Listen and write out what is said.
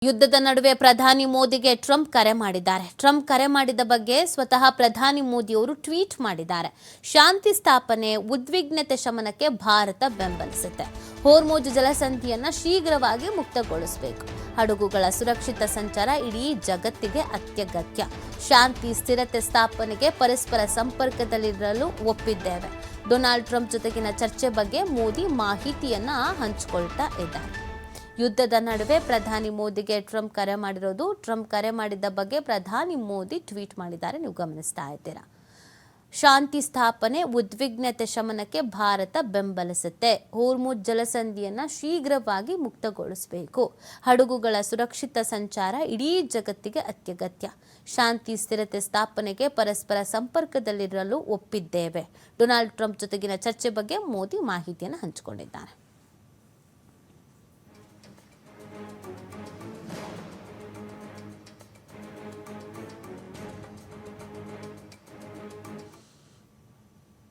ಯುದ್ಧದ ನಡುವೆ ಪ್ರಧಾನಿ ಮೋದಿಗೆ ಟ್ರಂಪ್ ಕರೆ ಮಾಡಿದ್ದಾರೆ. ಟ್ರಂಪ್ ಕರೆ ಮಾಡಿದ ಬಗ್ಗೆ ಸ್ವತಃ ಪ್ರಧಾನಿ ಮೋದಿಯವರು ಟ್ವೀಟ್ ಮಾಡಿದ್ದಾರೆ. ಶಾಂತಿ ಸ್ಥಾಪನೆ, ಉದ್ವಿಗ್ನತೆ ಶಮನಕ್ಕೆ ಭಾರತ ಬೆಂಬಲಿಸುತ್ತೆ. ಹೋರ್ಮುಜ್ ಜಲಸಂಧಿಯನ್ನ ಶೀಘ್ರವಾಗಿ ಮುಕ್ತಗೊಳಿಸಬೇಕು. ಹಡಗುಗಳ ಸುರಕ್ಷಿತ ಸಂಚಾರ ಇಡೀ ಜಗತ್ತಿಗೆ ಅತ್ಯಗತ್ಯ. ಶಾಂತಿ ಸ್ಥಿರತೆ ಸ್ಥಾಪನೆಗೆ ಪರಸ್ಪರ ಸಂಪರ್ಕದಲ್ಲಿರಲು ಒಪ್ಪಿದ್ದೇವೆ. ಡೊನಾಲ್ಡ್ ಟ್ರಂಪ್ ಜೊತೆಗಿನ ಚರ್ಚೆ ಬಗ್ಗೆ ಮೋದಿ ಮಾಹಿತಿಯನ್ನ ಹಂಚಿಕೊಳ್ತಾ ಇದ್ದಾರೆ. ಯುದ್ಧದ ನಡುವೆ ಪ್ರಧಾನಿ ಮೋದಿಗೆ ಟ್ರಂಪ್ ಕರೆ ಮಾಡಿರೋದು. ಟ್ರಂಪ್ ಕರೆ ಮಾಡಿದ ಬಗ್ಗೆ ಪ್ರಧಾನಿ ಮೋದಿ ಟ್ವೀಟ್ ಮಾಡಿದ್ದಾರೆ. ನೀವು ಗಮನಿಸ್ತಾ ಇದ್ದೀರಾ. ಶಾಂತಿ ಸ್ಥಾಪನೆ, ಉದ್ವಿಗ್ನತೆ ಶಮನಕ್ಕೆ ಭಾರತ ಬೆಂಬಲಿಸುತ್ತೆ. ಹೋರ್ಮುಜ್ ಜಲಸಂಧಿಯನ್ನ ಶೀಘ್ರವಾಗಿ ಮುಕ್ತಗೊಳಿಸಬೇಕು. ಹಡಗುಗಳ ಸುರಕ್ಷಿತ ಸಂಚಾರ ಇಡೀ ಜಗತ್ತಿಗೆ ಅತ್ಯಗತ್ಯ. ಶಾಂತಿ ಸ್ಥಿರತೆ ಸ್ಥಾಪನೆಗೆ ಪರಸ್ಪರ ಸಂಪರ್ಕದಲ್ಲಿರಲು ಒಪ್ಪಿದ್ದೇವೆ. ಡೊನಾಲ್ಡ್ ಟ್ರಂಪ್ ಜೊತೆಗಿನ ಚರ್ಚೆ ಬಗ್ಗೆ ಮೋದಿ ಮಾಹಿತಿಯನ್ನು ಹಂಚಿಕೊಂಡಿದ್ದಾರೆ.